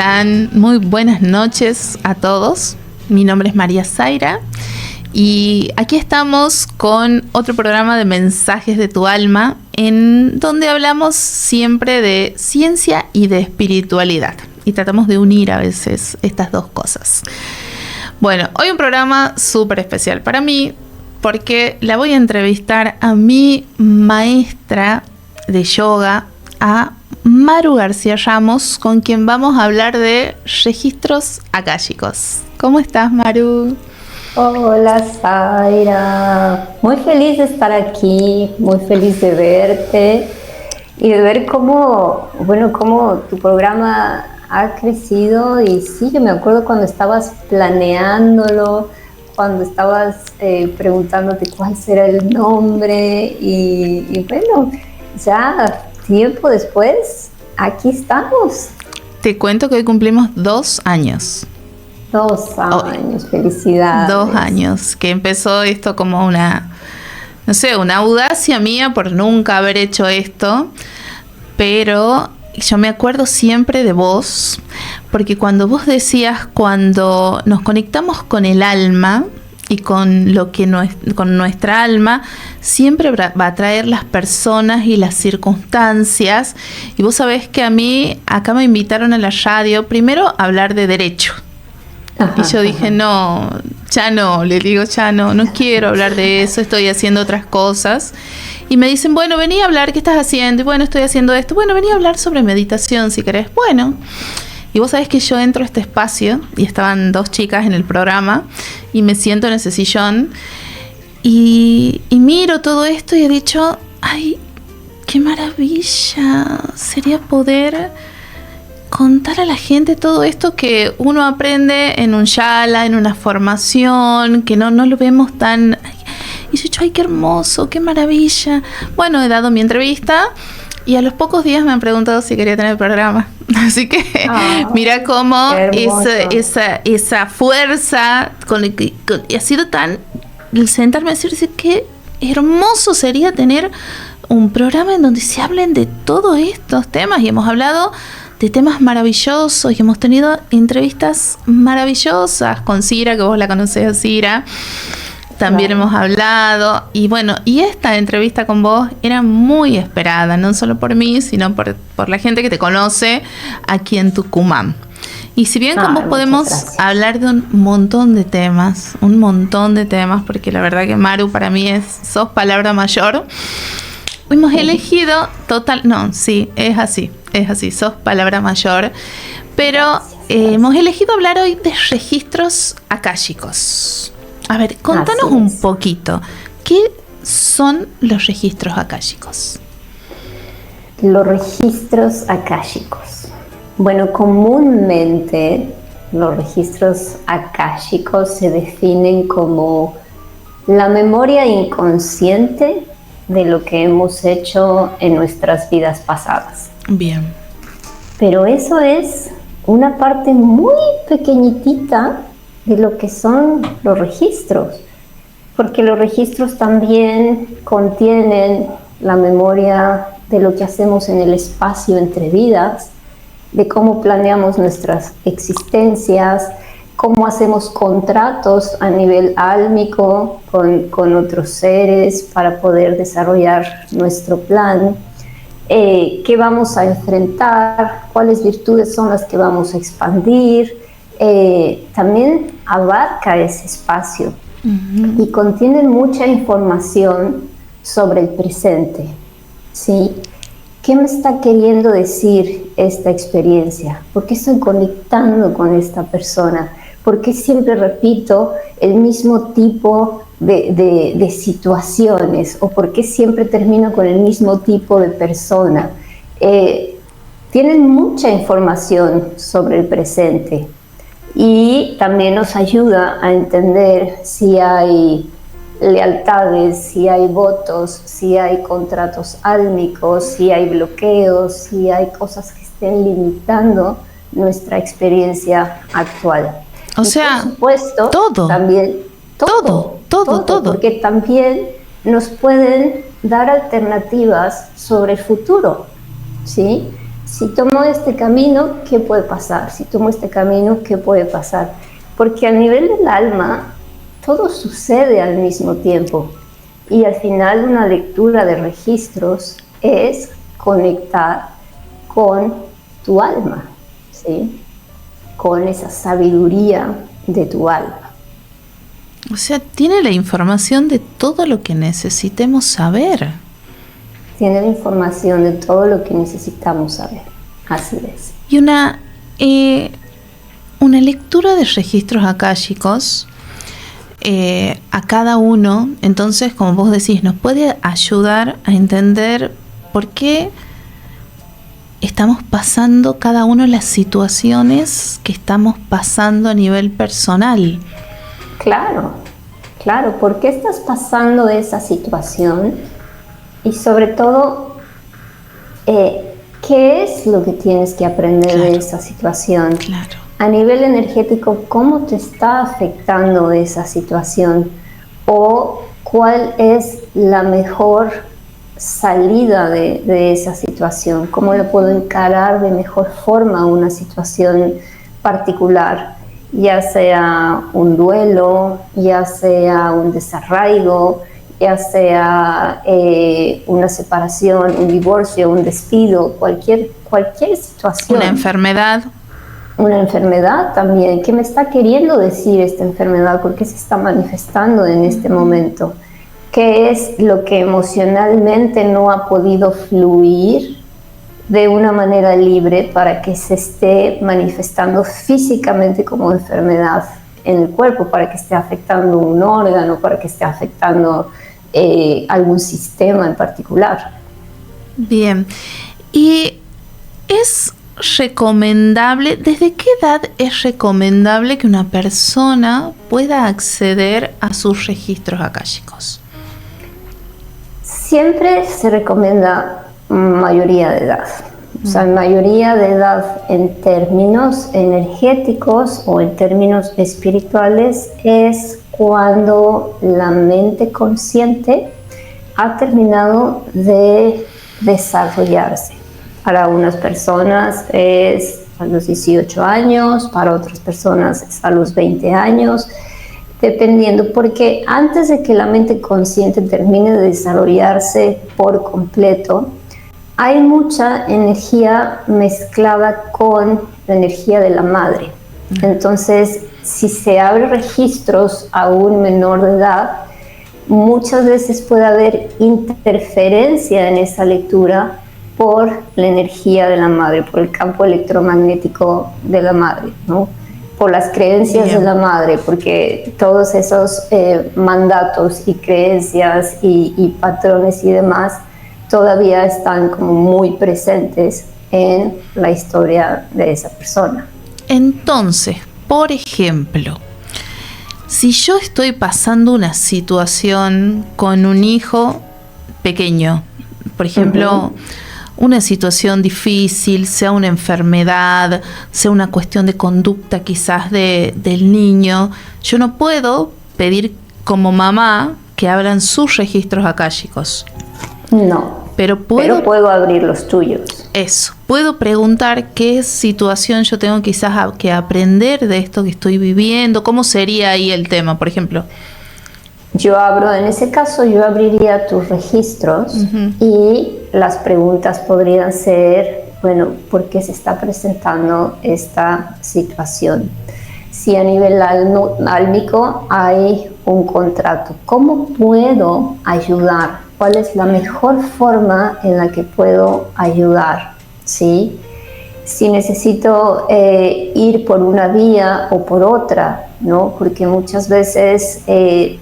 están? Muy buenas noches a todos. Mi nombre es María Zaira y aquí estamos con otro programa de Mensajes de tu Alma, en donde hablamos siempre de ciencia y de espiritualidad y tratamos de unir a veces estas dos cosas. Bueno, hoy un programa súper especial para mí porque la voy a entrevistar a mi maestra de yoga, a Maru García Ramos, con quien vamos a hablar de registros akáshicos. ¿Cómo estás, Maru? Hola, Zaira. Muy feliz de estar aquí, muy feliz de verte y de ver cómo tu programa ha crecido. Y sí, yo me acuerdo cuando estabas planeándolo, cuando estabas preguntándote cuál será el nombre y bueno, ya tiempo después, aquí estamos. Te cuento que hoy cumplimos 2 años. 2 años, felicidades. 2 años, que empezó esto como una audacia mía por nunca haber hecho esto, pero yo me acuerdo siempre de vos, porque cuando vos decías, cuando nos conectamos con el alma y con lo que con nuestra alma, siempre va a traer las personas y las circunstancias. Y vos sabés que a mí acá me invitaron a la radio primero a hablar de derecho. Y yo dije, no quiero hablar de eso, estoy haciendo otras cosas. Y me dicen, bueno, vení a hablar, ¿qué estás haciendo? Y bueno, estoy haciendo esto. Bueno, vení a hablar sobre meditación si querés. Bueno, y vos sabés que yo entro a este espacio y estaban 2 chicas en el programa y me siento en ese sillón y miro todo esto y he dicho, ay, qué maravilla sería poder contar a la gente todo esto que uno aprende en un yala, en una formación, que no lo vemos tan... Y yo he dicho, ay, qué hermoso, qué maravilla. Bueno, he dado mi entrevista y a los pocos días me han preguntado si quería tener el programa. Así que mira cómo esa fuerza ha sido tan... El sentarme a decir qué hermoso sería tener un programa en donde se hablen de todos estos temas. Y hemos hablado de temas maravillosos y hemos tenido entrevistas maravillosas con Cira, que vos la conocés a Cira. También hemos hablado y bueno, y esta entrevista con vos era muy esperada, no solo por mí, sino por la gente que te conoce aquí en Tucumán. Y si bien con vos podemos hablar de un montón de temas, porque la verdad que Maru para mí sos palabra mayor, hemos elegido es así, sos palabra mayor, pero hemos elegido hablar hoy de registros akáshicos. A ver, contanos un poquito, ¿qué son los registros akáshicos? Los registros akáshicos. Bueno, comúnmente los registros akáshicos se definen como la memoria inconsciente de lo que hemos hecho en nuestras vidas pasadas. Bien. Pero eso es una parte muy pequeñitita de lo que son los registros, porque los registros también contienen la memoria de lo que hacemos en el espacio entre vidas, de cómo planeamos nuestras existencias, cómo hacemos contratos a nivel álmico con otros seres para poder desarrollar nuestro plan, qué vamos a enfrentar, cuáles virtudes son las que vamos a expandir. También abarca ese espacio y contiene mucha información sobre el presente, ¿sí? ¿Qué me está queriendo decir esta experiencia? ¿Por qué estoy conectando con esta persona? ¿Por qué siempre repito el mismo tipo de situaciones? ¿O por qué siempre termino con el mismo tipo de persona? Tienen mucha información sobre el presente. Y también nos ayuda a entender si hay lealtades, si hay votos, si hay contratos álmicos, si hay bloqueos, si hay cosas que estén limitando nuestra experiencia actual. O sea, por supuesto, todo. También todo. Porque también nos pueden dar alternativas sobre el futuro, ¿sí? si tomo este camino, ¿qué puede pasar? Si tomo este camino, ¿qué puede pasar? Porque a nivel del alma, todo sucede al mismo tiempo. Y al final una lectura de registros es conectar con tu alma, ¿sí? Con esa sabiduría de tu alma. O sea, tiene la información de todo lo que necesitemos saber. Tiene la información de todo lo que necesitamos saber. Así es. Y una lectura de registros akáshicos a cada uno, entonces, como vos decís, nos puede ayudar a entender por qué estamos pasando cada uno las situaciones que estamos pasando a nivel personal. Claro, ¿por qué estás pasando esa situación? Y sobre todo, ¿qué es lo que tienes que aprender de esa situación? Claro. A nivel energético, ¿cómo te está afectando esa situación? ¿O cuál es la mejor salida de esa situación? ¿Cómo lo puedo encarar de mejor forma una situación particular? Ya sea un duelo, ya sea un desarraigo, ya sea una separación, un divorcio, un despido, cualquier situación. Una enfermedad también. ¿Qué me está queriendo decir esta enfermedad? ¿Por qué se está manifestando en este momento? ¿Qué es lo que emocionalmente no ha podido fluir de una manera libre para que se esté manifestando físicamente como enfermedad en el cuerpo, para que esté afectando un órgano, para que esté afectando algún sistema en particular? Bien. ¿Y es recomendable, desde qué edad es recomendable que una persona pueda acceder a sus registros akáshicos? Siempre se recomienda mayoría de edad. O sea, mayoría de edad en términos energéticos o en términos espirituales es cuando la mente consciente ha terminado de desarrollarse. Para unas personas es a los 18 años, para otras personas es a los 20 años, dependiendo, porque antes de que la mente consciente termine de desarrollarse por completo, hay mucha energía mezclada con la energía de la madre. Entonces, si se abren registros a un menor de edad, muchas veces puede haber interferencia en esa lectura por la energía de la madre, por el campo electromagnético de la madre, ¿no? Por las creencias de la madre, porque todos esos mandatos y creencias y patrones y demás todavía están como muy presentes en la historia de esa persona. Entonces, por ejemplo, si yo estoy pasando una situación con un hijo pequeño, por ejemplo, una situación difícil, sea una enfermedad, sea una cuestión de conducta quizás del niño, yo no puedo pedir como mamá que abran sus registros akáshicos. No. Pero puedo abrir los tuyos. Eso. Puedo preguntar qué situación yo tengo quizás que aprender de esto que estoy viviendo. ¿Cómo sería ahí el tema, por ejemplo? En ese caso yo abriría tus registros y las preguntas podrían ser, bueno, ¿por qué se está presentando esta situación? Si a nivel álmico hay un contrato, ¿cómo puedo ayudar? ¿Cuál es la mejor forma en la que puedo ayudar? ¿Sí? Si necesito ir por una vía o por otra, ¿no? Porque muchas veces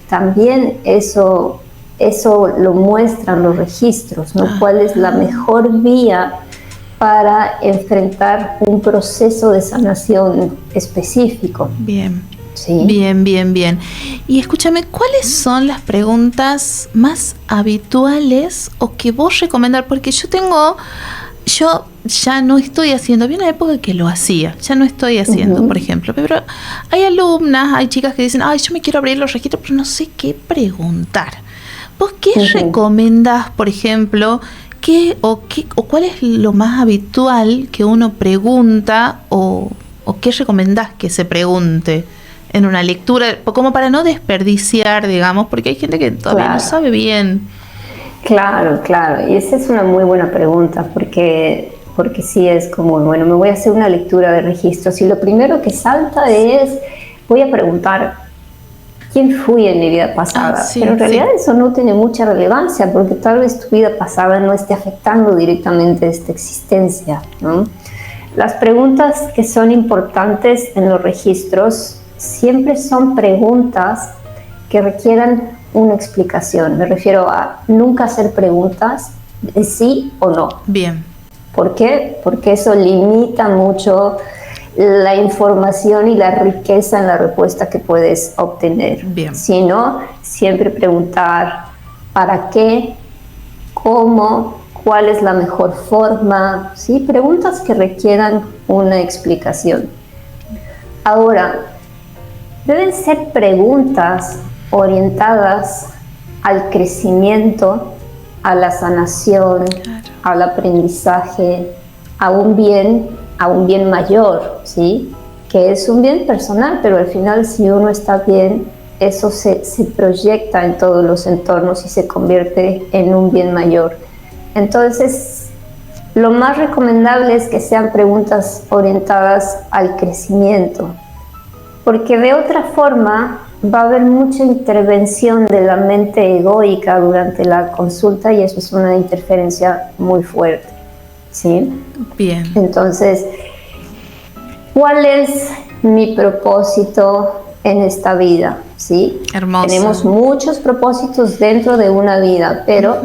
también eso lo muestran los registros, ¿no? ¿Cuál es la mejor vía para enfrentar un proceso de sanación específico? Bien. ¿Sí? Bien. Y escúchame, ¿cuáles son las preguntas más habituales o que vos recomendás? Porque yo ya no estoy haciendo, había una época que lo hacía, ya no estoy haciendo, por ejemplo, pero hay alumnas, hay chicas que dicen, yo me quiero abrir los registros, pero no sé qué preguntar. ¿Vos qué recomendás, por ejemplo, o cuál es lo más habitual que uno pregunta o qué recomendás que se pregunte en una lectura, como para no desperdiciar, digamos, porque hay gente que todavía no sabe bien? Claro, y esa es una muy buena pregunta, porque sí es como, bueno, me voy a hacer una lectura de registros y lo primero que salta es, voy a preguntar quién fui en mi vida pasada, pero en realidad eso no tiene mucha relevancia, porque tal vez tu vida pasada no esté afectando directamente esta existencia, ¿no? Las preguntas que son importantes en los registros siempre son preguntas que requieran una explicación. Me refiero a nunca hacer preguntas de sí o no. Bien. ¿Por qué? Porque eso limita mucho la información y la riqueza en la respuesta que puedes obtener. Bien. Sino siempre preguntar ¿para qué? ¿Cómo? ¿Cuál es la mejor forma? ¿Sí? Preguntas que requieran una explicación. Ahora, deben ser preguntas orientadas al crecimiento, a la sanación, al aprendizaje, a un bien mayor, ¿sí? Que es un bien personal, pero al final si uno está bien, eso se proyecta en todos los entornos y se convierte en un bien mayor. Entonces, lo más recomendable es que sean preguntas orientadas al crecimiento, porque de otra forma va a haber mucha intervención de la mente egoica durante la consulta y eso es una interferencia muy fuerte, ¿sí? Bien. Entonces, ¿cuál es mi propósito en esta vida? ¿Sí? Hermoso. Tenemos muchos propósitos dentro de una vida, pero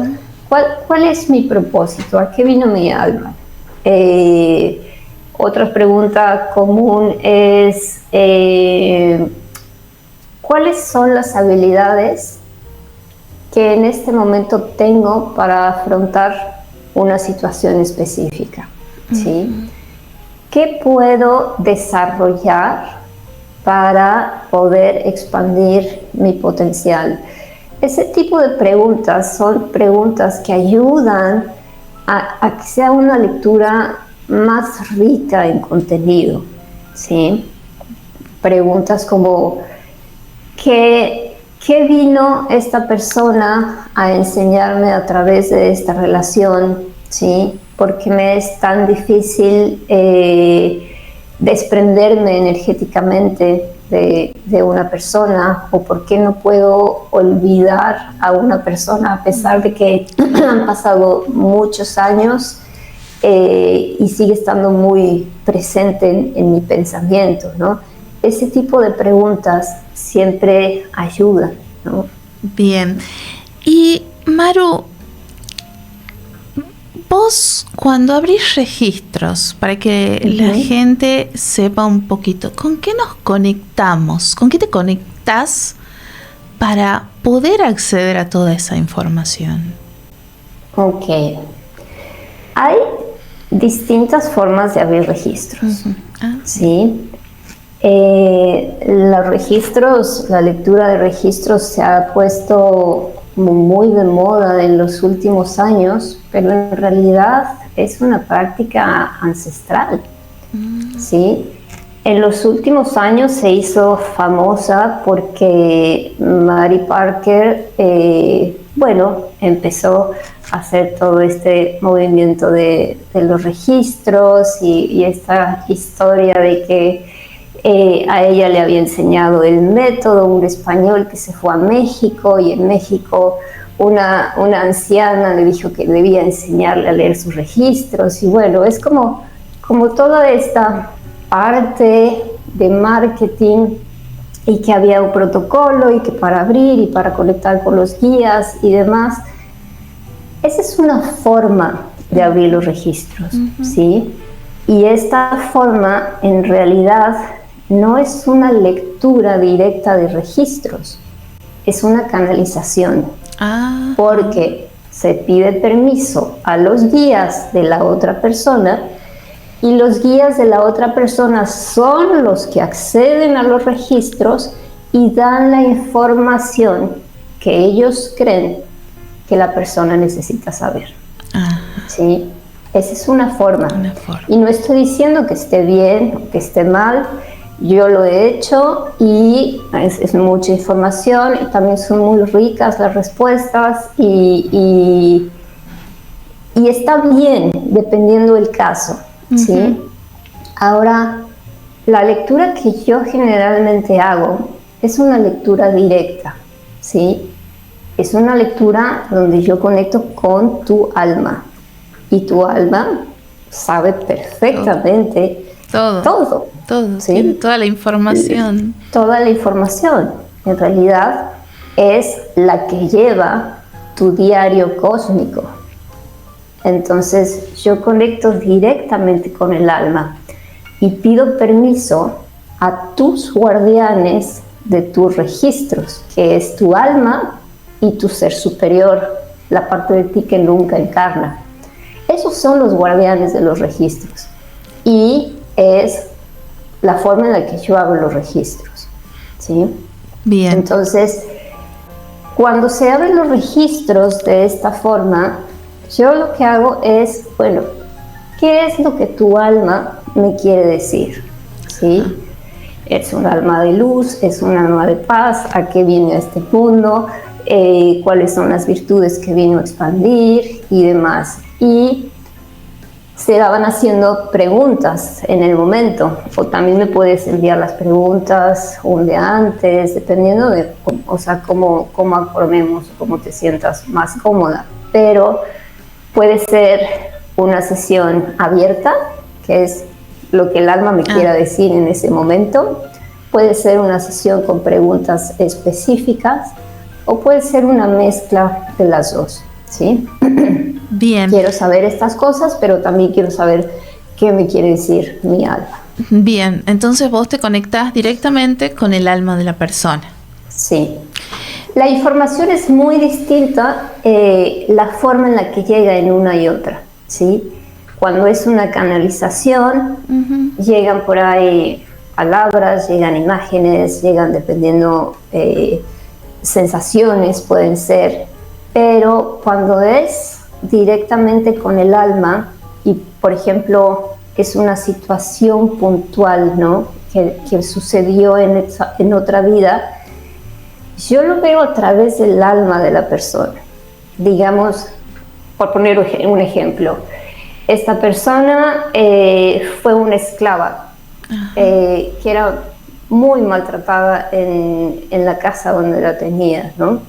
¿cuál es mi propósito? ¿A qué vino mi alma? Otra pregunta común es ¿cuáles son las habilidades que en este momento tengo para afrontar una situación específica? ¿Sí? ¿Qué puedo desarrollar para poder expandir mi potencial? Ese tipo de preguntas son preguntas que ayudan a que sea una lectura más rica en contenido, ¿sí? Preguntas como ¿qué vino esta persona a enseñarme a través de esta relación? ¿Sí? ¿Por qué me es tan difícil desprenderme energéticamente de una persona? ¿O por qué no puedo olvidar a una persona a pesar de que han pasado muchos años y sigue estando muy presente en mi pensamiento, ¿no? Ese tipo de preguntas siempre ayudan, ¿no? Bien. Y Maru, vos cuando abrís registros, para que la gente sepa un poquito, ¿con qué nos conectamos? ¿Con qué te conectás para poder acceder a toda esa información? Ok. Hay distintas formas de abrir registros, ¿sí? Los registros, la lectura de registros se ha puesto muy de moda en los últimos años, pero en realidad es una práctica ancestral, ¿sí? En los últimos años se hizo famosa porque Mary Parker, empezó a hacer todo este movimiento de los registros y esta historia de que a ella le había enseñado el método un español que se fue a México y en México una anciana le dijo que debía enseñarle a leer sus registros y bueno, es como toda esta parte de marketing y que había un protocolo y que para abrir y para conectar con los guías y demás. Esa es una forma de abrir los registros, ¿sí? Y esta forma en realidad no es una lectura directa de registros, es una canalización, porque se pide permiso a los guías de la otra persona y los guías de la otra persona son los que acceden a los registros y dan la información que ellos creen que la persona necesita saber. ¿sí? Esa es una forma. Una forma. Y no estoy diciendo que esté bien o que esté mal. Yo lo he hecho y es mucha información y también son muy ricas las respuestas y está bien dependiendo del caso, ¿sí? Ahora, la lectura que yo generalmente hago es una lectura directa, ¿sí? Es una lectura donde yo conecto con tu alma y tu alma sabe perfectamente todo, ¿sí? Tiene toda la información. Toda la información, en realidad, es la que lleva tu diario cósmico. Entonces, yo conecto directamente con el alma y pido permiso a tus guardianes de tus registros, que es tu alma y tu ser superior, la parte de ti que nunca encarna. Esos son los guardianes de los registros. Y es la forma en la que yo hago los registros, ¿sí? Bien. Entonces, cuando se abren los registros de esta forma, yo lo que hago es, bueno, ¿qué es lo que tu alma me quiere decir? ¿Sí? ¿Es un alma de luz? ¿Es un alma de paz? ¿A qué viene a este mundo? ¿Cuáles son las virtudes que vino a expandir? Y demás. Y se van haciendo preguntas en el momento, o también me puedes enviar las preguntas un día antes, dependiendo de, o sea, cómo acordemos, cómo te sientas más cómoda. Pero puede ser una sesión abierta, que es lo que el alma me quiera decir en ese momento. Puede ser una sesión con preguntas específicas, o puede ser una mezcla de las dos, ¿sí? Bien. Quiero saber estas cosas, pero también quiero saber qué me quiere decir mi alma. Bien, entonces vos te conectás directamente con el alma de la persona. Sí. La información es muy distinta, la forma en la que llega en una y otra, ¿sí? Cuando es una canalización, llegan por ahí palabras, llegan imágenes, llegan dependiendo sensaciones, pueden ser, pero cuando es directamente con el alma y, por ejemplo, es una situación puntual, ¿no? que sucedió en otra vida, yo lo veo a través del alma de la persona. Digamos, por poner un ejemplo, esta persona fue una esclava que era muy maltratada en la casa donde la tenía, ¿no?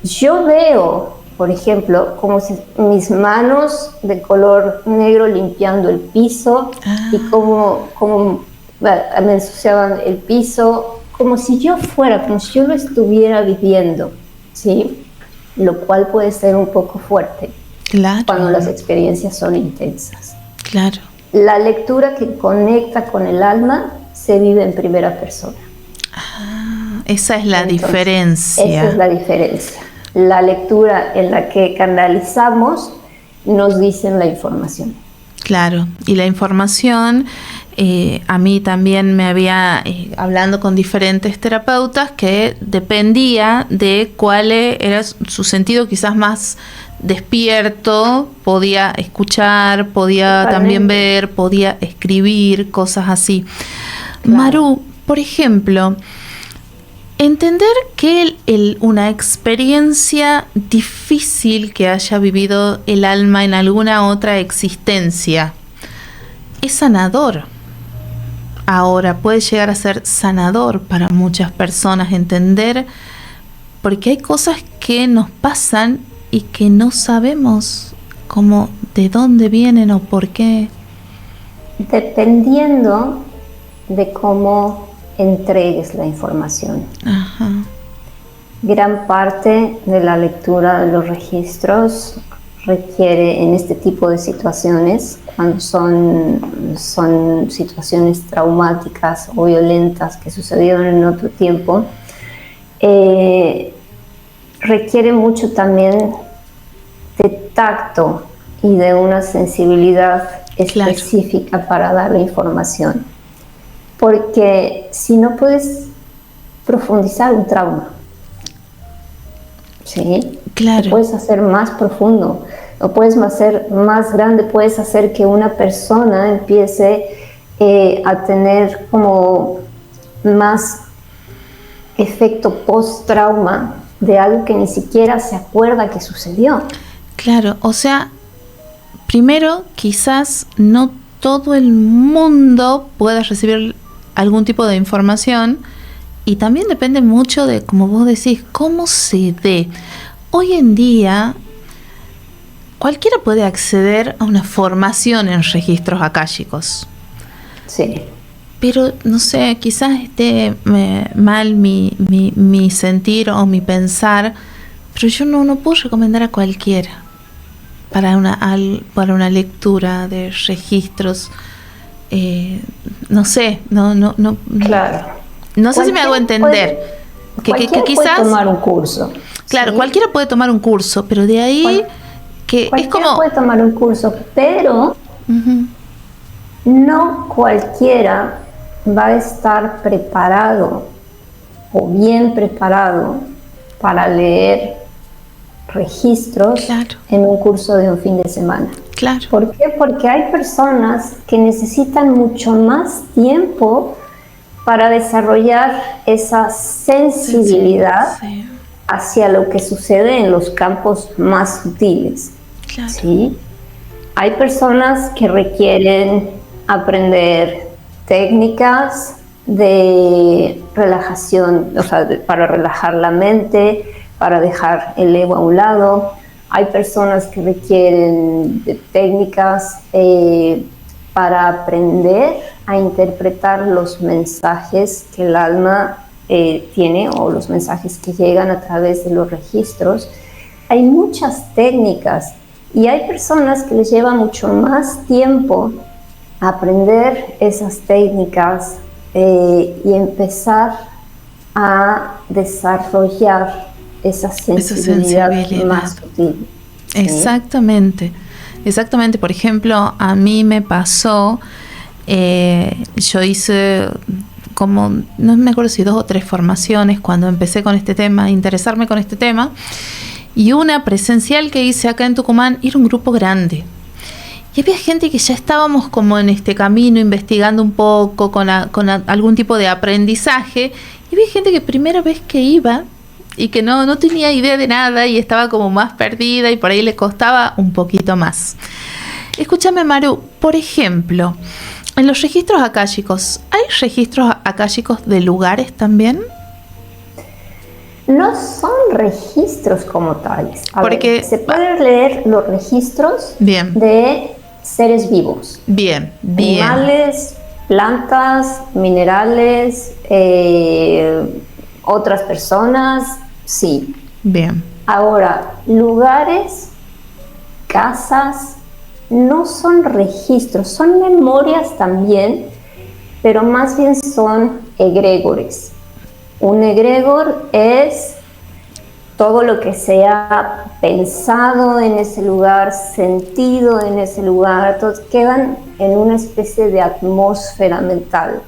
Yo veo, por ejemplo, como si mis manos de color negro limpiando el piso y como me ensuciaban el piso, como si yo lo estuviera viviendo, ¿sí? Lo cual puede ser un poco fuerte. Claro. Cuando las experiencias son intensas. Claro. La lectura que conecta con el alma se vive en primera persona. Esa es la diferencia. Esa es la diferencia. La lectura en la que canalizamos nos dicen la información. Claro, y la información, a mí también me había, hablando con diferentes terapeutas, que dependía de cuál era su sentido quizás más despierto, podía escuchar, podía también ver, podía escribir, cosas así. Claro. Maru, por ejemplo, entender que una experiencia difícil que haya vivido el alma en alguna otra existencia es sanador. Ahora puede llegar a ser sanador para muchas personas entender, porque hay cosas que nos pasan y que no sabemos cómo, de dónde vienen o por qué. Dependiendo de cómo entregues la información. Ajá. Gran parte de la lectura de los registros requiere, en este tipo de situaciones, cuando son situaciones traumáticas o violentas que sucedieron en otro tiempo, requiere mucho también de tacto y de una sensibilidad específica para dar la información. Porque si no puedes profundizar un trauma, ¿sí? Claro. Lo puedes hacer más profundo. lo puedes hacer más grande, puedes hacer que una persona empiece a tener como más efecto post-trauma de algo que ni siquiera se acuerda que sucedió. Claro, o sea, primero quizás no todo el mundo pueda recibir algún tipo de información, y también depende mucho de, como vos decís, cómo se dé. Hoy en día cualquiera puede acceder a una formación en registros akáshicos. Sí. Pero, no sé, quizás esté mal mi sentir o mi pensar, pero yo no puedo recomendar a cualquiera para una lectura de registros. No sé, no. Claro. No sé si me hago entender. Que quizás puede tomar un curso. Claro, ¿sí? Cualquiera puede tomar un curso, pero de ahí que es como... puede tomar un curso, pero Uh-huh. no cualquiera va a estar preparado o bien preparado para leer registros Claro. en un curso de un fin de semana. Claro. ¿Por qué? Porque hay personas que necesitan mucho más tiempo para desarrollar esa sensibilidad Sí. hacia lo que sucede en los campos más sutiles. Claro. ¿sí? Hay personas que requieren aprender técnicas de relajación, o sea, para relajar la mente, para dejar el ego a un lado. Hay personas que requieren de técnicas para aprender a interpretar los mensajes que el alma tiene, o los mensajes que llegan a través de los registros. Hay muchas técnicas y hay personas que les lleva mucho más tiempo aprender esas técnicas y empezar a desarrollar esa sensibilidad más sutil. ¿sí? Exactamente. Por ejemplo, a mí me pasó, yo hice como, no me acuerdo si 2 o 3 formaciones cuando empecé con este tema, a interesarme con este tema, y una presencial que hice acá en Tucumán era un grupo grande. Y había gente que ya estábamos como en este camino, investigando un poco, con algún tipo de aprendizaje, y había gente que primera vez que iba y que no tenía idea de nada y estaba como más perdida y por ahí le costaba un poquito más. Escúchame, Maru, por ejemplo, en los registros akáshicos, ¿hay registros akáshicos de lugares también? No son registros como tales. Porque se pueden leer los registros bien. de seres vivos. Bien. Animales, plantas, minerales, otras personas, sí. Bien. Ahora, lugares, casas, no son registros, son memorias también, pero más bien son egregores. Un egregor es todo lo que se ha pensado en ese lugar, sentido en ese lugar, todos quedan en una especie de atmósfera mental,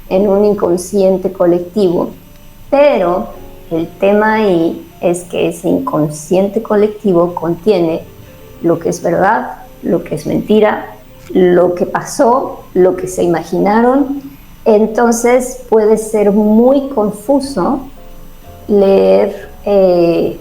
en un inconsciente colectivo. Pero el tema ahí es que ese inconsciente colectivo contiene lo que es verdad, lo que es mentira, lo que pasó, lo que se imaginaron. Entonces puede ser muy confuso leer el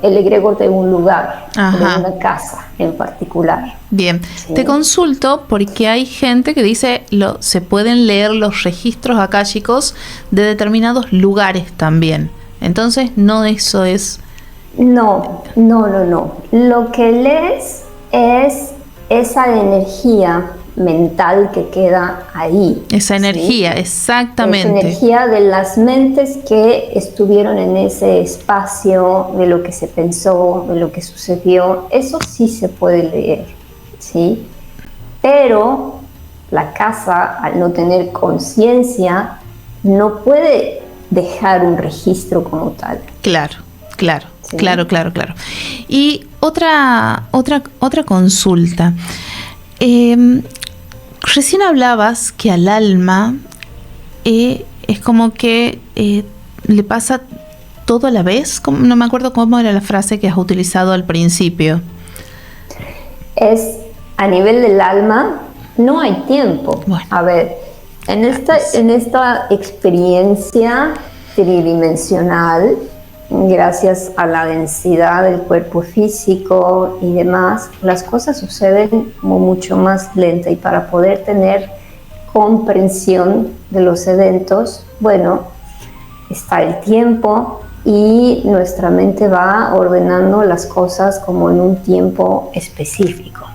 egregor de un lugar, de una casa en particular. Bien, ¿sí? Te consulto porque hay gente que dice se pueden leer los registros akáshicos de determinados lugares también. Entonces, no eso es... No. Lo que lees es esa energía mental que queda ahí. Esa energía, ¿sí? Exactamente. Esa energía de las mentes que estuvieron en ese espacio, de lo que se pensó, de lo que sucedió. Eso sí se puede leer, ¿sí? Pero la casa, al no tener conciencia, no puede dejar un registro como tal. Claro. ¿Sí? Claro. Y otra consulta. Recién hablabas que al alma es como que le pasa todo a la vez. No me acuerdo cómo era la frase que has utilizado al principio. Es a nivel del alma, no hay tiempo. Bueno. A ver, en esta experiencia tridimensional, gracias a la densidad del cuerpo físico y demás, las cosas suceden como mucho más lenta, y para poder tener comprensión de los eventos, bueno, está el tiempo y nuestra mente va ordenando las cosas como en un tiempo específico.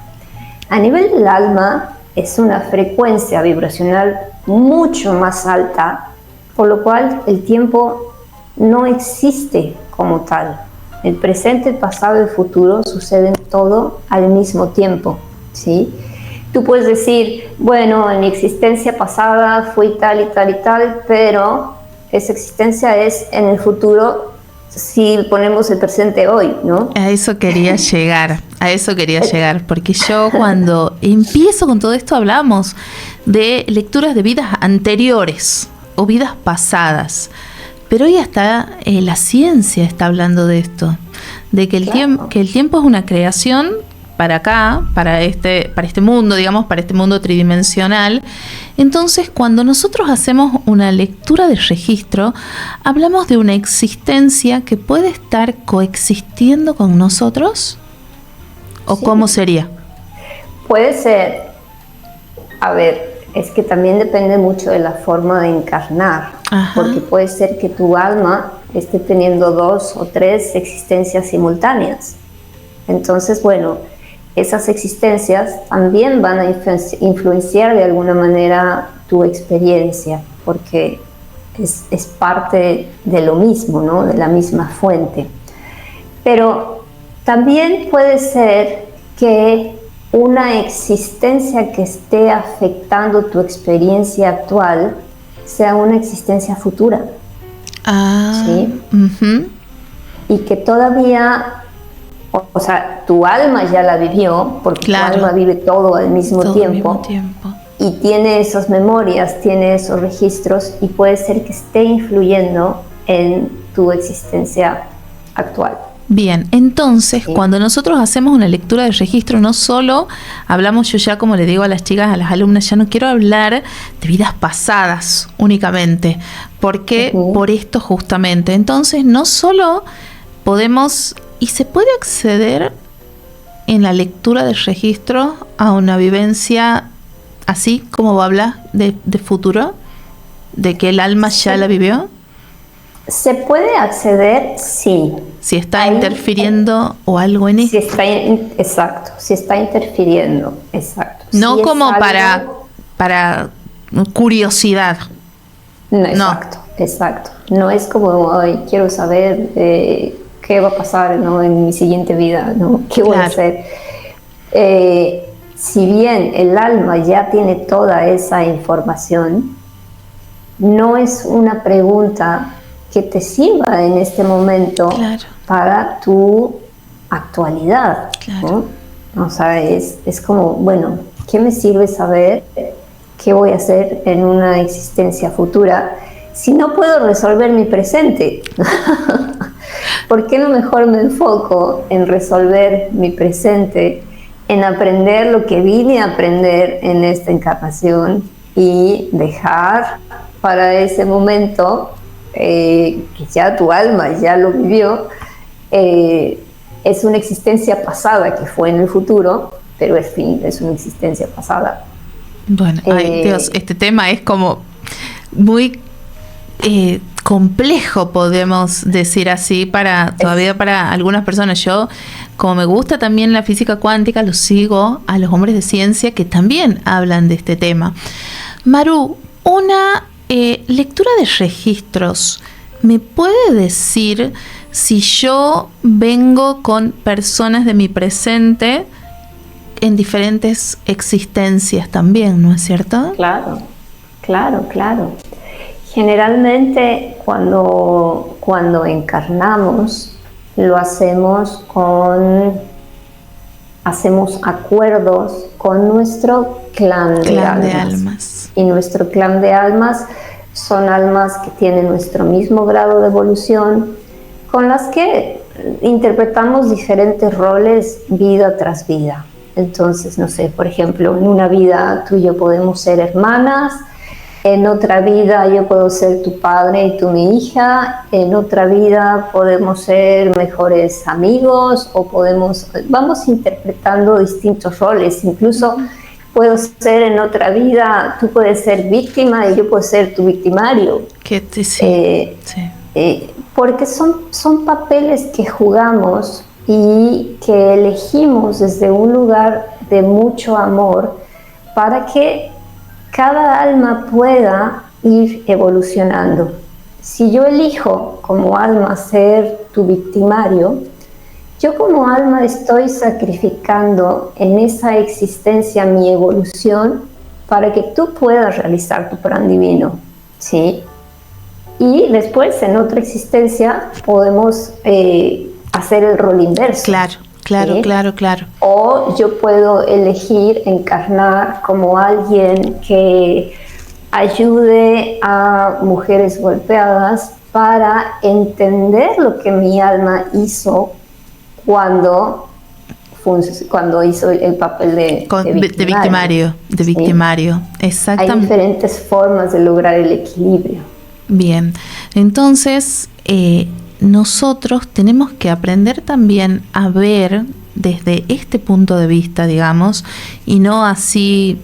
A nivel del alma es una frecuencia vibracional mucho más alta, por lo cual el tiempo no existe como tal. El presente, el pasado y el futuro suceden todo al mismo tiempo, ¿sí? Tú puedes decir, bueno, en mi existencia pasada fui tal y tal y tal, pero esa existencia es en el futuro si ponemos el presente hoy, ¿no? A eso quería llegar, porque yo cuando empiezo con todo esto hablamos de lecturas de vidas anteriores o vidas pasadas. Pero hoy hasta la ciencia está hablando de esto, de que el tiempo es una creación para acá, para este mundo, digamos, para este mundo tridimensional. Entonces, cuando nosotros hacemos una lectura de registro, hablamos de una existencia que puede estar coexistiendo con nosotros, ¿o sí? ¿Cómo sería? Puede ser, a ver, es que también depende mucho de la forma de encarnar. Ajá. Porque puede ser que tu alma esté teniendo 2 o 3 existencias simultáneas. Entonces, bueno, esas existencias también van a influenciar de alguna manera tu experiencia, porque es parte de lo mismo, ¿no? De la misma fuente. Pero también puede ser que una existencia que esté afectando tu experiencia actual sea una existencia futura. ¿Sí? Uh-huh. Y que todavía, o sea, tu alma ya la vivió, porque claro, tu alma vive todo al mismo tiempo. Y tiene esas memorias, tiene esos registros, y puede ser que esté influyendo en tu existencia actual. Bien, entonces, sí, cuando nosotros hacemos una lectura de registro, no solo hablamos, yo ya como le digo a las chicas, a las alumnas, ya no quiero hablar de vidas pasadas únicamente, porque por esto justamente. Entonces, no solo podemos, y se puede acceder en la lectura de registro a una vivencia así como habla de futuro, de que el alma ya la vivió. ¿Se puede acceder? Sí. Si está interfiriendo o algo en eso. Exacto, si está interfiriendo, exacto. No si como para curiosidad. No, exacto. No es como, quiero saber qué va a pasar, ¿no? En mi siguiente vida, ¿no? ¿Qué voy a hacer? Si bien el alma ya tiene toda esa información, no es una pregunta que te sirva en este momento para tu actualidad, ¿no? O sea, es como, bueno, ¿qué me sirve saber qué voy a hacer en una existencia futura si no puedo resolver mi presente? ¿Por qué no mejor me enfoco en resolver mi presente, en aprender lo que vine a aprender en esta encarnación y dejar para ese momento que ya tu alma ya lo vivió? Es una existencia pasada que fue en el futuro, pero en fin, es una existencia pasada. Bueno, ay Dios, este tema es como muy complejo, podemos decir así, todavía para algunas personas. Yo, como me gusta también la física cuántica, los sigo a los hombres de ciencia que también hablan de este tema. Maru, una lectura de registros, ¿me puede decir si yo vengo con personas de mi presente en diferentes existencias también, ¿no es cierto? Claro. Generalmente cuando encarnamos, lo hacemos hacemos acuerdos con nuestro clan de almas. Y nuestro clan de almas son almas que tienen nuestro mismo grado de evolución, con las que interpretamos diferentes roles vida tras vida. Entonces, no sé, por ejemplo, en una vida tú y yo podemos ser hermanas, en otra vida yo puedo ser tu padre y tú mi hija, en otra vida podemos ser mejores amigos o vamos interpretando distintos roles. Incluso puedo ser en otra vida, tú puedes ser víctima y yo puedo ser tu victimario. Porque son papeles que jugamos y que elegimos desde un lugar de mucho amor para que cada alma pueda ir evolucionando. Si yo elijo como alma ser tu victimario, yo como alma estoy sacrificando en esa existencia mi evolución para que tú puedas realizar tu plan divino, ¿sí? Y después en otra existencia podemos hacer el rol inverso. Claro. O yo puedo elegir encarnar como alguien que ayude a mujeres golpeadas para entender lo que mi alma hizo cuando hizo el papel de victimario. De victimario, ¿sí? Exactamente. Hay diferentes formas de lograr el equilibrio. Bien, entonces nosotros tenemos que aprender también a ver desde este punto de vista, digamos, y no así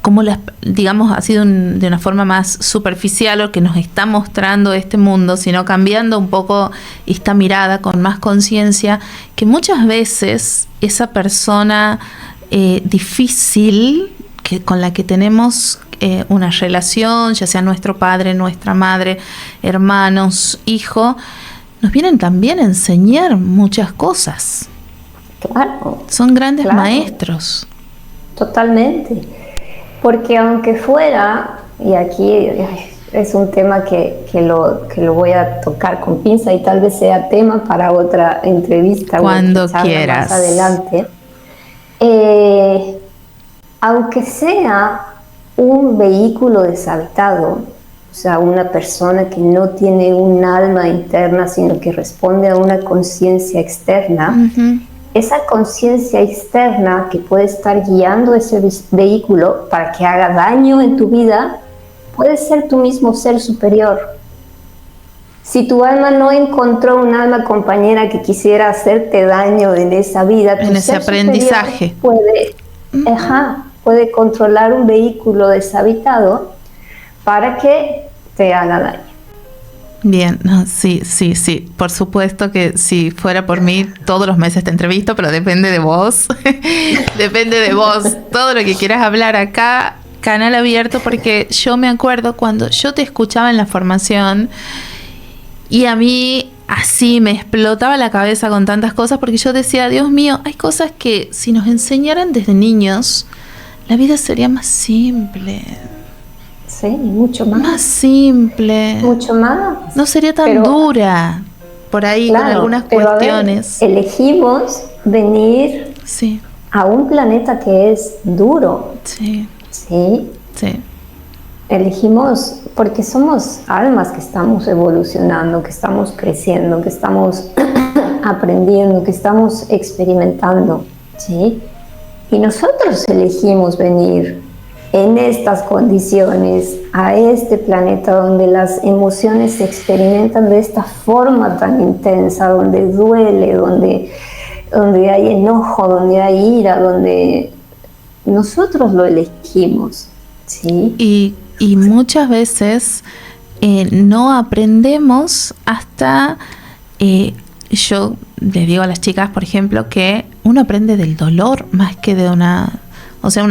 como digamos así de una forma más superficial o que nos está mostrando este mundo, sino cambiando un poco esta mirada con más conciencia, que muchas veces esa persona difícil con la que tenemos una relación, ya sea nuestro padre, nuestra madre, hermanos, hijo, nos vienen también a enseñar muchas cosas. Claro. Son grandes maestros. Totalmente. Porque aunque fuera, y aquí es un tema que lo voy a tocar con pinza y tal vez sea tema para otra entrevista. Cuando quieras. Más adelante. Aunque sea un vehículo deshabitado, o sea, una persona que no tiene un alma interna, sino que responde a una conciencia externa, esa conciencia externa que puede estar guiando ese vehículo para que haga daño en tu vida, puede ser tu mismo ser superior. Si tu alma no encontró un alma compañera que quisiera hacerte daño en esa vida, en ese aprendizaje puede controlar un vehículo deshabitado para que te haga daño. Bien, no, sí, por supuesto que si fuera por mí todos los meses te entrevisto, pero depende de vos, todo lo que quieras hablar acá, canal abierto, porque yo me acuerdo cuando yo te escuchaba en la formación y a mí así me explotaba la cabeza con tantas cosas, porque yo decía, Dios mío, hay cosas que si nos enseñaran desde niños, la vida sería más simple. Sí, mucho más. Más simple. Mucho más. No sería tan dura por ahí, claro, con algunas cuestiones. A ver, elegimos venir a un planeta que es duro. Sí. Elegimos porque somos almas que estamos evolucionando, que estamos creciendo, que estamos aprendiendo, que estamos experimentando, ¿sí? Y nosotros elegimos venir en estas condiciones a este planeta donde las emociones se experimentan de esta forma tan intensa, donde duele, donde hay enojo, donde hay ira, donde nosotros lo elegimos, ¿sí? Y muchas veces no aprendemos hasta, yo les digo a las chicas, por ejemplo, que uno aprende del dolor más que de una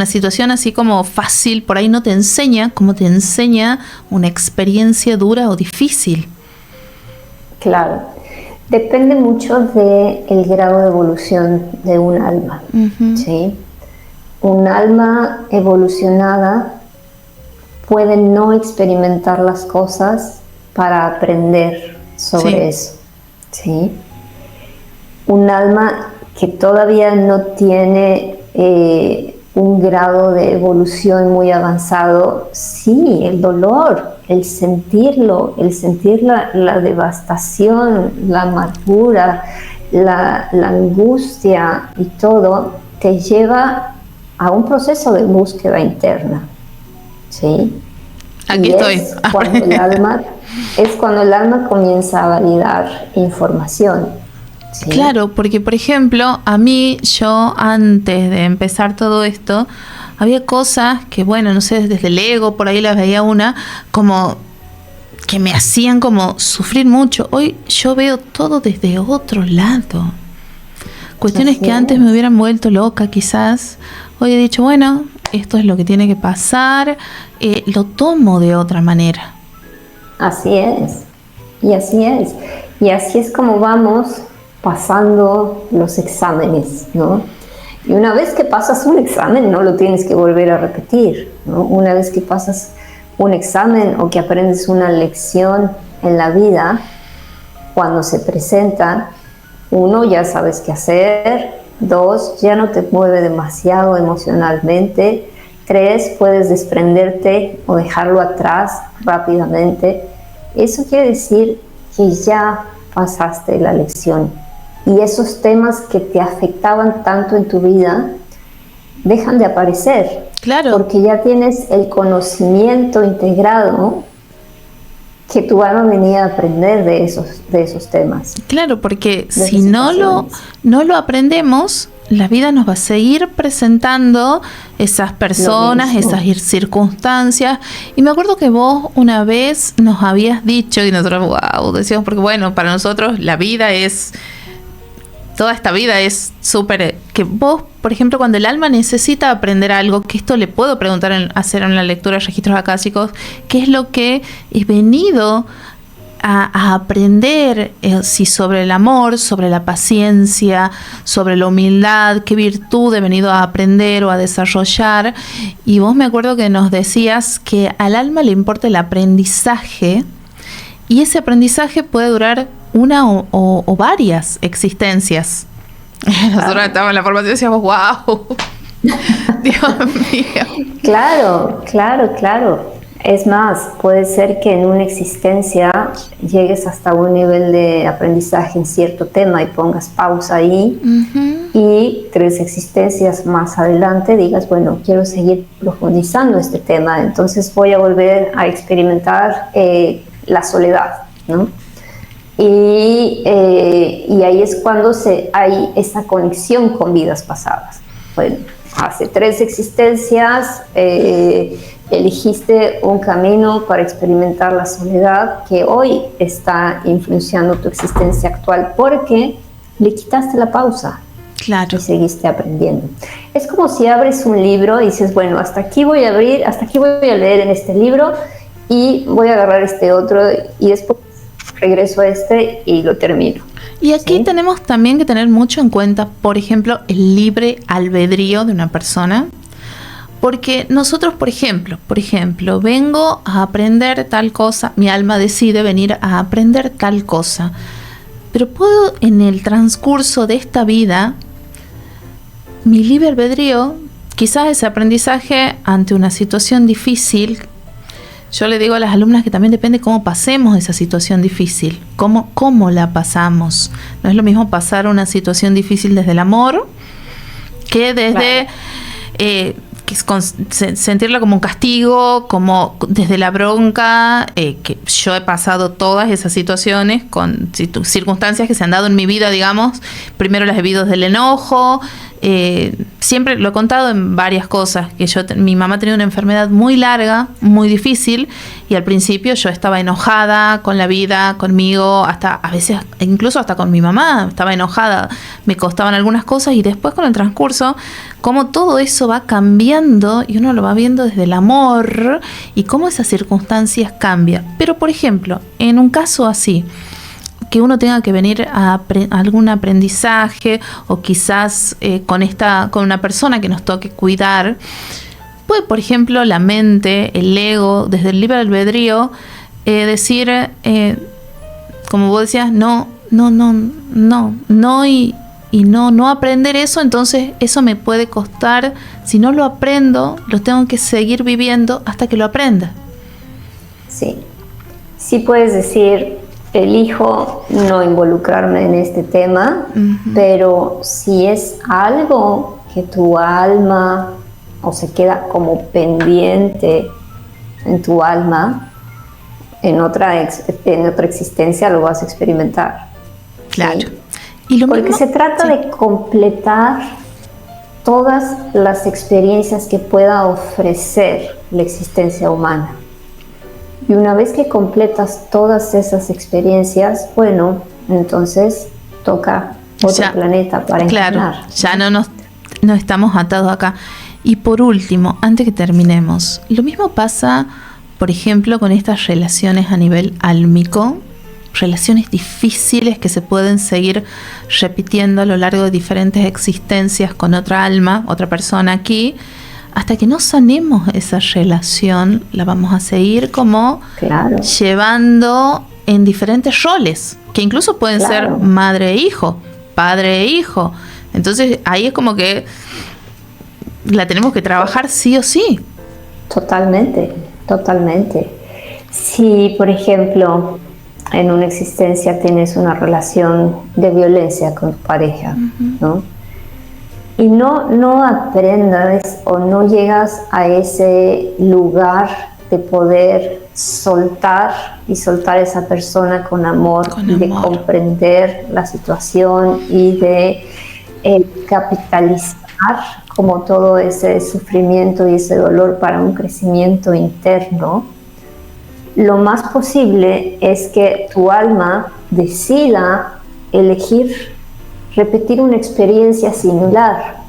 situación así como fácil, por ahí no te enseña como te enseña una experiencia dura o difícil. Claro, depende mucho del grado de evolución de un alma, ¿sí? Un alma evolucionada puede no experimentar las cosas para aprender sobre eso, ¿sí? Un alma que todavía no tiene un grado de evolución muy avanzado, sí, el dolor el sentirlo, el sentir la devastación, la amargura, la angustia y todo, te lleva a un proceso de búsqueda interna, ¿sí? Aquí estoy. Es cuando el alma comienza a validar información. ¿Sí? Claro, porque por ejemplo, a mí, yo antes de empezar todo esto, había cosas que, bueno, no sé, desde el ego, por ahí las veía una, como que me hacían como sufrir mucho. Hoy yo veo todo desde otro lado. Cuestiones que antes me hubieran vuelto loca quizás, hoy he dicho, bueno, esto es lo que tiene que pasar, lo tomo de otra manera. Así es, y así es. Y así es como vamos pasando los exámenes, ¿no? Y una vez que pasas un examen, no lo tienes que volver a repetir, ¿no? Una vez que pasas un examen o que aprendes una lección en la vida, cuando se presenta, 1, ya sabes qué hacer, 2, ya no te mueve demasiado emocionalmente, 3, puedes desprenderte o dejarlo atrás rápidamente. Eso quiere decir que ya pasaste la lección. Y esos temas que te afectaban tanto en tu vida dejan de aparecer. Claro. Porque ya tienes el conocimiento integrado que tu alma venía a aprender de esos temas. Claro, porque si no lo aprendemos, la vida nos va a seguir presentando esas personas, esas circunstancias. Y me acuerdo que vos una vez nos habías dicho, y nosotros, wow, decíamos, porque bueno, para nosotros la vida es... Toda esta vida es súper... Que vos, por ejemplo, cuando el alma necesita aprender algo, que esto le puedo preguntar, hacer en la lectura de registros acásicos, ¿qué es lo que he venido a aprender? Si sobre el amor, sobre la paciencia, sobre la humildad, qué virtud he venido a aprender o a desarrollar. Y vos me acuerdo que nos decías que al alma le importa el aprendizaje, y ese aprendizaje puede durar una o varias existencias. Nosotros estábamos en la formación y decíamos, wow, Dios mío. Claro. Es más, puede ser que en una existencia llegues hasta un nivel de aprendizaje en cierto tema y pongas pausa ahí, y 3 existencias más adelante digas, bueno, quiero seguir profundizando este tema, entonces voy a volver a experimentar la soledad, ¿no? Y ahí es cuando hay esa conexión con vidas pasadas. Bueno, hace 3 existencias elegiste un camino para experimentar la soledad que hoy está influenciando tu existencia actual porque le quitaste la pausa. Claro. Y seguiste aprendiendo. Es como si abres un libro y dices, bueno, hasta aquí voy a leer en este libro y voy a agarrar este otro y después regreso a este y lo termino. Y aquí tenemos también que tener mucho en cuenta, por ejemplo, el libre albedrío de una persona. Porque nosotros, por ejemplo, vengo a aprender tal cosa, mi alma decide venir a aprender tal cosa. Pero puedo, en el transcurso de esta vida, mi libre albedrío, quizás ese aprendizaje ante una situación difícil. Yo le digo a las alumnas que también depende cómo pasemos esa situación difícil, cómo la pasamos. No es lo mismo pasar una situación difícil desde el amor que desde sentirla como un castigo, como desde la bronca, que yo he pasado todas esas situaciones con circunstancias que se han dado en mi vida, digamos. Primero las he vivido desde el enojo. Siempre lo he contado en varias cosas, que mi mamá tenía una enfermedad muy larga, muy difícil, y al principio yo estaba enojada con la vida, conmigo, hasta a veces incluso hasta con mi mamá, estaba enojada, me costaban algunas cosas, y después con el transcurso, cómo todo eso va cambiando y uno lo va viendo desde el amor y cómo esas circunstancias cambian. Pero por ejemplo, en un caso así, que uno tenga que venir a algún aprendizaje o quizás con una persona que nos toque cuidar, puede, por ejemplo, la mente, el ego, desde el libre albedrío, decir, como vos decías, no y no aprender eso. Entonces eso me puede costar. Si no lo aprendo, lo tengo que seguir viviendo hasta que lo aprenda. Sí. Sí puedes decir, elijo no involucrarme en este tema, pero si es algo que tu alma o se queda como pendiente en tu alma, en otra existencia lo vas a experimentar. Claro. ¿Sí? Y lo Porque mismo, se trata de completar todas las experiencias que pueda ofrecer la existencia humana. Y una vez que completas todas esas experiencias, bueno, entonces toca otro planeta para encarnar. Claro, ya no estamos atados acá. Y por último, antes que terminemos, lo mismo pasa, por ejemplo, con estas relaciones a nivel álmico, relaciones difíciles que se pueden seguir repitiendo a lo largo de diferentes existencias con otra alma, otra persona aquí. Hasta que no sanemos esa relación, la vamos a seguir como llevando en diferentes roles, que incluso pueden ser madre e hijo, padre e hijo. Entonces ahí es como que la tenemos que trabajar sí o sí. Totalmente, totalmente. Si, por ejemplo, en una existencia tienes una relación de violencia con tu pareja, ¿no? Y no aprendas o no llegas a ese lugar de poder soltar a esa persona con amor, y de comprender la situación y de capitalizar como todo ese sufrimiento y ese dolor para un crecimiento interno, lo más posible es que tu alma decida elegir repetir una experiencia similar.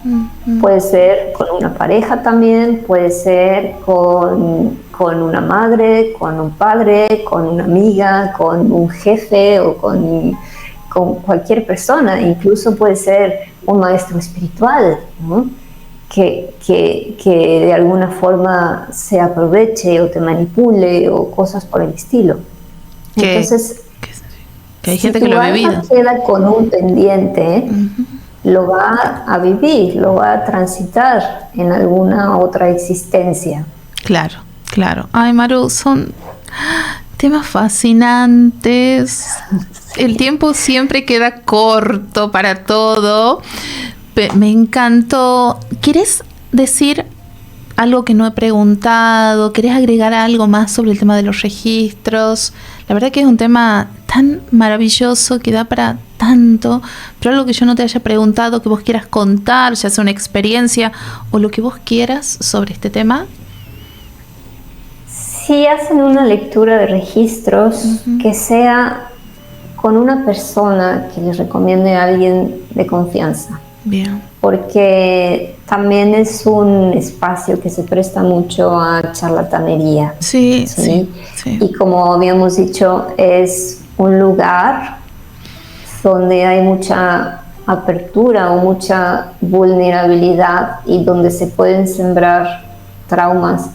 Puede ser con una pareja también, puede ser con una madre, con un padre, con una amiga, con un jefe o con cualquier persona. Incluso puede ser un maestro espiritual, ¿no? que de alguna forma se aproveche o te manipule o cosas por el estilo. Entonces, que hay gente que lo ha vivido. Si tu alma queda con un pendiente, lo va a vivir, lo va a transitar en alguna otra existencia. Claro, claro. Ay, Maru, son temas fascinantes. El tiempo siempre queda corto para todo. Me encantó. ¿Quieres decir algo que no he preguntado? ¿Querés agregar algo más sobre el tema de los registros? La verdad que es un tema tan maravilloso que da para tanto, pero algo que yo no te haya preguntado, que vos quieras contar, ya sea una experiencia o lo que vos quieras sobre este tema. Si hacen una lectura de registros, que sea con una persona que les recomiende a alguien de confianza. Bien. Porque también es un espacio que se presta mucho a charlatanería. Sí. Y como habíamos dicho, es un lugar donde hay mucha apertura o mucha vulnerabilidad y donde se pueden sembrar traumas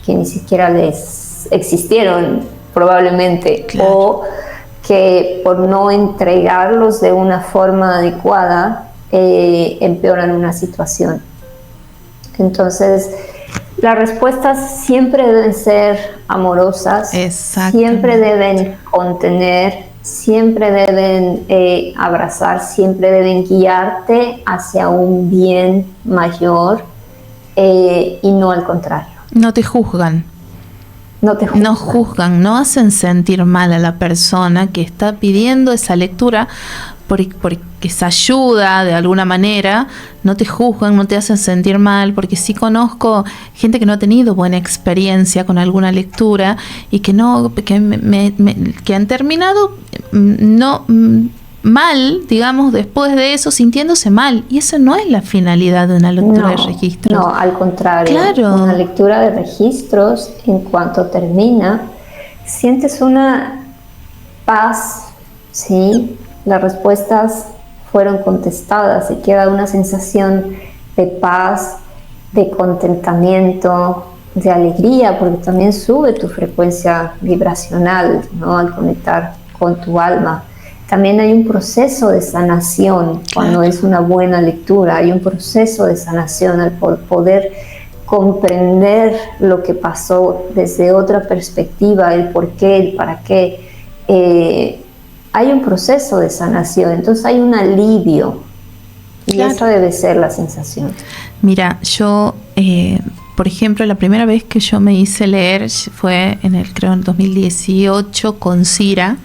que ni siquiera les existieron probablemente, o que por no entregarlos de una forma adecuada empeoran una situación. Entonces, las respuestas siempre deben ser amorosas, siempre deben contener, siempre deben abrazar, siempre deben guiarte hacia un bien mayor y no al contrario. No te juzgan. No juzgan, no hacen sentir mal a la persona que está pidiendo esa lectura porque esa ayuda de alguna manera. No te juzgan, no te hacen sentir mal, porque sí conozco gente que no ha tenido buena experiencia con alguna lectura y que han terminado mal, digamos, después de eso, sintiéndose mal, y eso no es la finalidad de una lectura de registros. No, al contrario. Claro. Una lectura de registros, en cuanto termina, sientes una paz, ¿sí? Las respuestas fueron contestadas y queda una sensación de paz, de contentamiento, de alegría, porque también sube tu frecuencia vibracional, ¿no? Al conectar con tu alma. También hay un proceso de sanación cuando es una buena lectura, hay un proceso de sanación al poder comprender lo que pasó desde otra perspectiva, el por qué, el para qué, hay un proceso de sanación, entonces hay un alivio. Y claro, esa debe ser la sensación. Mira, yo, por ejemplo, la primera vez que yo me hice leer fue creo en 2018 con Cira,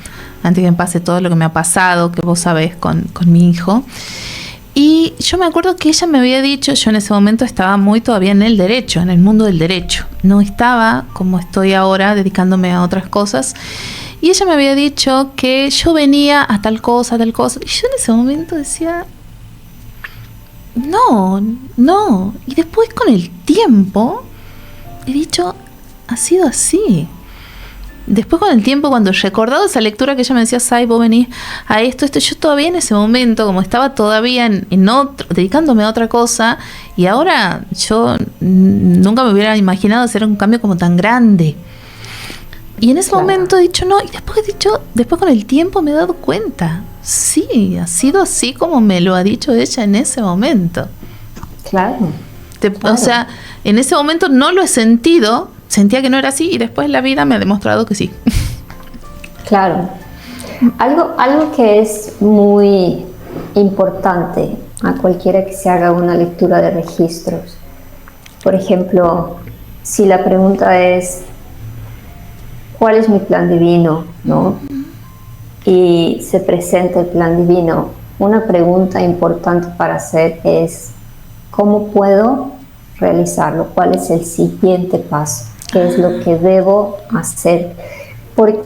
antes que me pase todo lo que me ha pasado, que vos sabés, con mi hijo. Y yo me acuerdo que ella me había dicho, yo en ese momento estaba muy todavía en el derecho, en el mundo del derecho. No estaba como estoy ahora, dedicándome a otras cosas. Y ella me había dicho que yo venía a tal cosa, a tal cosa. Y yo en ese momento decía, no. Y después con el tiempo he dicho, ha sido así. Después con el tiempo, cuando he recordado esa lectura que ella me decía, Sai, vos venís a esto, yo todavía en ese momento, como estaba todavía en otro, dedicándome a otra cosa, y ahora yo nunca me hubiera imaginado hacer un cambio como tan grande. Y en ese momento he dicho no, y después con el tiempo me he dado cuenta, sí, ha sido así como me lo ha dicho ella en ese momento. Claro. O sea, en ese momento no lo he sentido, sentía que no era así, y después la vida me ha demostrado que sí. Claro. Algo que es muy importante a cualquiera que se haga una lectura de registros. Por ejemplo, si la pregunta es ¿cuál es mi plan divino? ¿No? Y se presenta el plan divino. Una pregunta importante para hacer es ¿cómo puedo realizarlo? ¿Cuál es el siguiente paso? ¿Qué es lo que debo hacer? Porque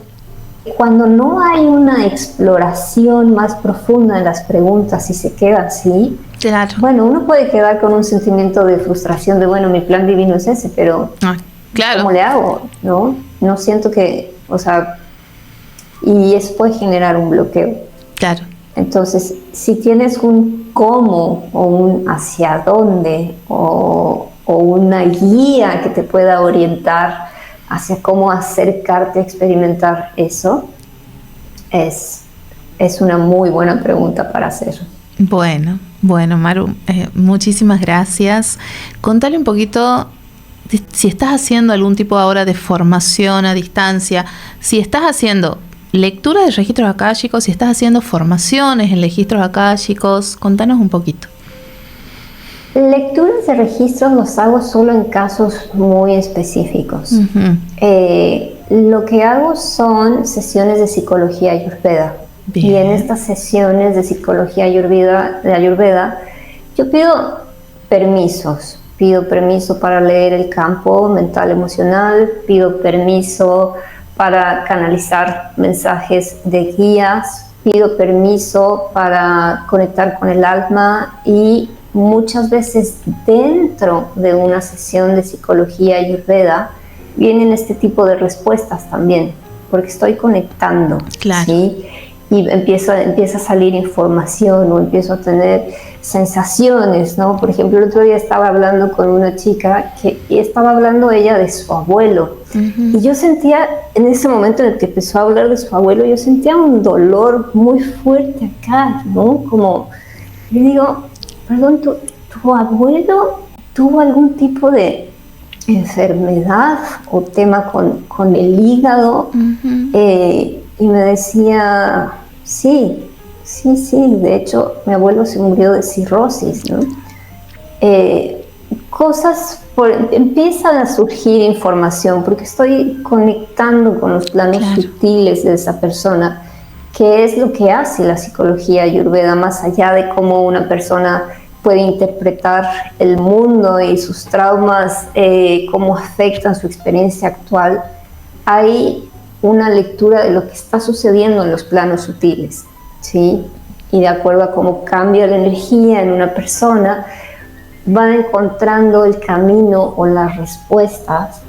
cuando no hay una exploración más profunda de las preguntas y se queda así, claro, bueno, uno puede quedar con un sentimiento de frustración de, bueno, mi plan divino es ese, pero claro, ¿cómo le hago? No siento que, o sea, y eso puede generar un bloqueo. Claro. Entonces, si tienes un cómo o un hacia dónde o una guía que te pueda orientar hacia cómo acercarte a experimentar eso, es una muy buena pregunta para hacer. Bueno, Maru, muchísimas gracias. Contale un poquito si estás haciendo algún tipo ahora de formación a distancia, si estás haciendo lectura de registros akáshicos, si estás haciendo formaciones en registros akáshicos, contanos un poquito. Lecturas de registros los hago solo en casos muy específicos. Uh-huh. Lo que hago son sesiones de psicología ayurveda. Bien. Y en estas sesiones de psicología ayurveda, yo pido permisos. Pido permiso para leer el campo mental emocional, pido permiso para canalizar mensajes de guías, pido permiso para conectar con el alma y muchas veces dentro de una sesión de psicología ayurveda vienen este tipo de respuestas también, porque estoy conectando, claro. ¿sí? Y empieza a salir información o empiezo a tener sensaciones, ¿no? Por ejemplo, el otro día estaba hablando con una chica y estaba hablando ella de su abuelo. Uh-huh. Y yo sentía, en ese momento en el que empezó a hablar de su abuelo, yo sentía un dolor muy fuerte acá, ¿no? Como, le digo, perdón, ¿tu abuelo tuvo algún tipo de enfermedad o tema con el hígado? Uh-huh. Y me decía, sí, de hecho mi abuelo se murió de cirrosis, ¿no? Empiezan a surgir información porque estoy conectando con los planos claro. sutiles de esa persona, que es lo que hace la psicología ayurveda, más allá de cómo una persona puede interpretar el mundo y sus traumas, cómo afectan su experiencia actual. Hay una lectura de lo que está sucediendo en los planos sutiles, ¿sí? Y de acuerdo a cómo cambia la energía en una persona, van encontrando el camino o las respuestas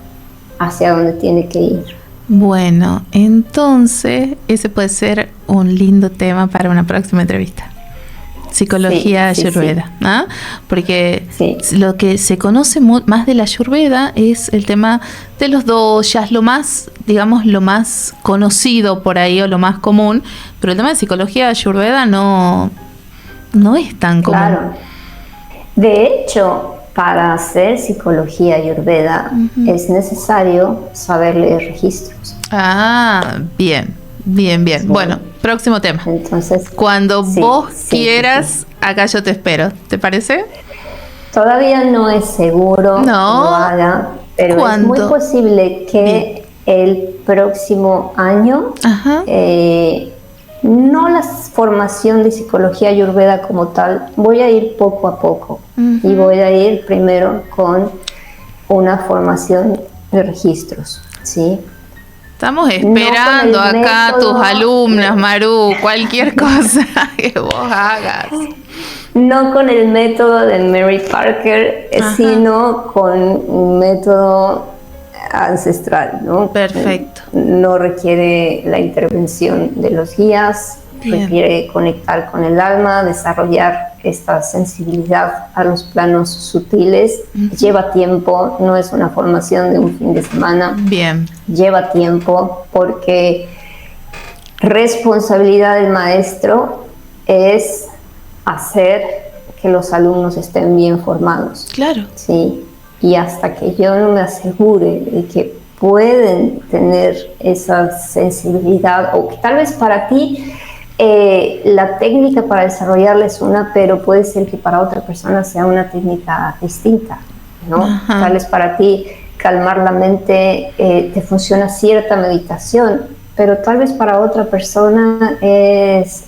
hacia donde tiene que ir. Bueno, entonces ese puede ser un lindo tema para una próxima entrevista. Psicología ayurveda, sí. ¿Ah? Porque lo que se conoce más de la ayurveda es el tema de los doshas, lo más conocido por ahí o lo más común, pero el tema de psicología ayurveda no es tan común. Claro. De hecho, para hacer psicología ayurveda es necesario saber leer registros. Ah, bien. Sí. Bueno, próximo tema. Entonces, cuando vos quieras, acá yo te espero. ¿Te parece? Todavía no es seguro que lo haga, pero ¿cuándo? Es muy posible que el próximo año, no la formación de psicología ayurveda como tal, voy a ir poco a poco y voy a ir primero con una formación de registros, ¿sí? Estamos esperando acá tus alumnas, Maru, cualquier cosa que vos hagas. No con el método de Mary Parker, sino con un método ancestral, ¿no? Perfecto. No requiere la intervención de los guías, requiere conectar con el alma, desarrollar esta sensibilidad a los planos sutiles. Lleva tiempo, no es una formación de un fin de semana. Bien. Lleva tiempo porque responsabilidad del maestro es hacer que los alumnos estén bien formados. Claro. Sí. Y hasta que yo no me asegure de que pueden tener esa sensibilidad, o que tal vez para ti la técnica para desarrollarla es una, pero puede ser que para otra persona sea una técnica distinta, ¿no? Tal vez para ti calmar la mente te funciona cierta meditación, pero tal vez para otra persona es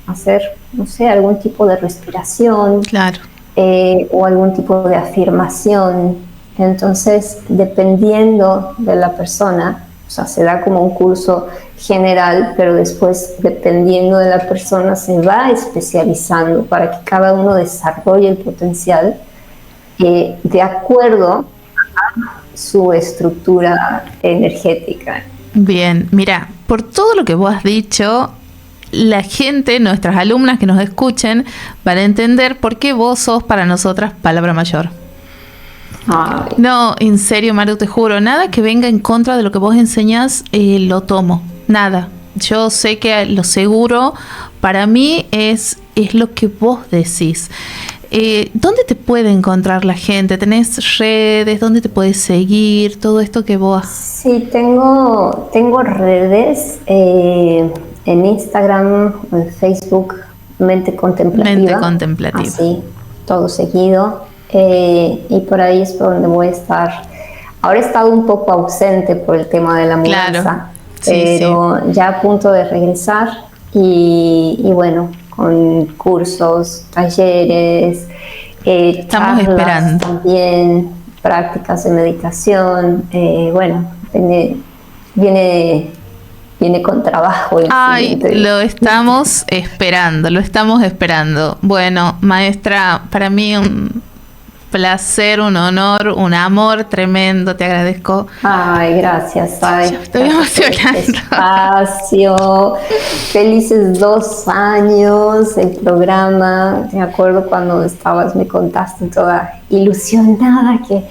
hacer, no sé, algún tipo de respiración. Claro. O algún tipo de afirmación. Entonces, dependiendo de la persona, o sea, se da como un curso general, pero después, dependiendo de la persona, se va especializando para que cada uno desarrolle el potencial de acuerdo a su estructura energética. Bien, mira, por todo lo que vos has dicho, la gente, nuestras alumnas que nos escuchen, van a entender por qué vos sos para nosotras palabra mayor. Ay. No, en serio, Maru, te juro, nada que venga en contra de lo que vos enseñás, lo tomo, nada. Yo sé que lo seguro para mí es lo que vos decís. ¿Dónde te puede encontrar la gente? ¿Tenés redes? ¿Dónde te puedes seguir? Todo esto que vos... Sí, tengo redes en Instagram, en Facebook, Mente Contemplativa. Mente Contemplativa. Así, todo seguido. Y por ahí es por donde voy a estar. Ahora he estado un poco ausente por el tema de la mudanza, claro. pero ya a punto de regresar y bueno, con cursos, talleres, estamos esperando también, prácticas de meditación. Bueno, viene con trabajo. Ay, lo estamos esperando. Bueno, maestra, para mí un placer, un honor, un amor tremendo, te agradezco. Ay, gracias. Ay, estoy emocionando. Espacio, felices 2 años, el programa. Me acuerdo cuando me contaste toda ilusionada que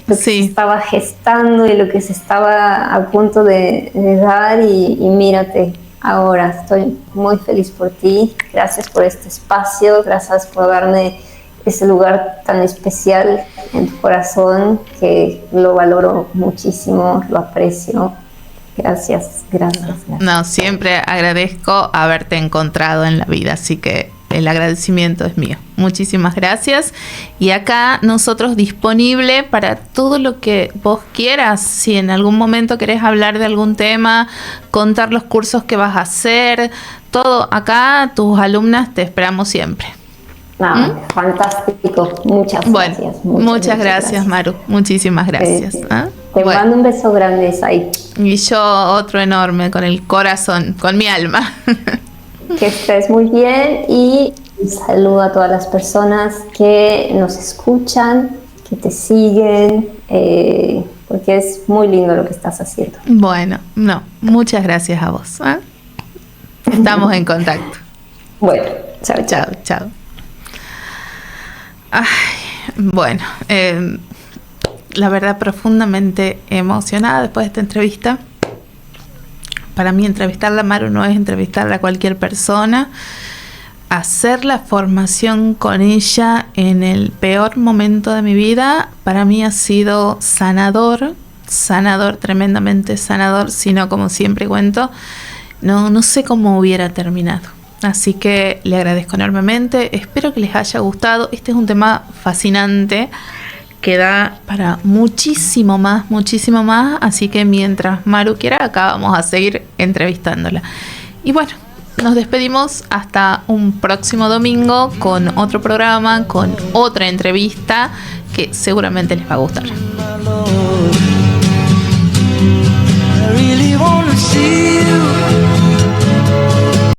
lo que se estaba gestando y lo que se estaba a punto de dar y mírate, ahora estoy muy feliz por ti. Gracias por este espacio, gracias por darme ese lugar tan especial en tu corazón, que lo valoro muchísimo, lo aprecio. Gracias. No, siempre agradezco haberte encontrado en la vida, así que el agradecimiento es mío. Muchísimas gracias. Y acá nosotros disponible para todo lo que vos quieras. Si en algún momento querés hablar de algún tema, contar los cursos que vas a hacer, todo acá, tus alumnas te esperamos siempre. Fantástico. Muchas gracias. Muchas gracias, Maru. Muchísimas gracias. Te mando un beso grande, Sai. Y yo otro enorme, con el corazón, con mi alma. Que estés muy bien y un saludo a todas las personas que nos escuchan, que te siguen, porque es muy lindo lo que estás haciendo. Bueno, muchas gracias a vos. Estamos en contacto. Bueno, chao. Ay, bueno, la verdad profundamente emocionada después de esta entrevista. Para mí entrevistarla a Maru no es entrevistarla a cualquier persona. hacer la formación con ella en el peor momento de mi vida, para mí ha sido sanador, tremendamente sanador, si no, como siempre cuento, no sé cómo hubiera terminado. Así que le agradezco enormemente, espero que les haya gustado. Este es un tema fascinante que da para muchísimo más, así que mientras Maru quiera, acá vamos a seguir entrevistándola. Y bueno, nos despedimos hasta un próximo domingo con otro programa, con otra entrevista que seguramente les va a gustar. I really wanna see you.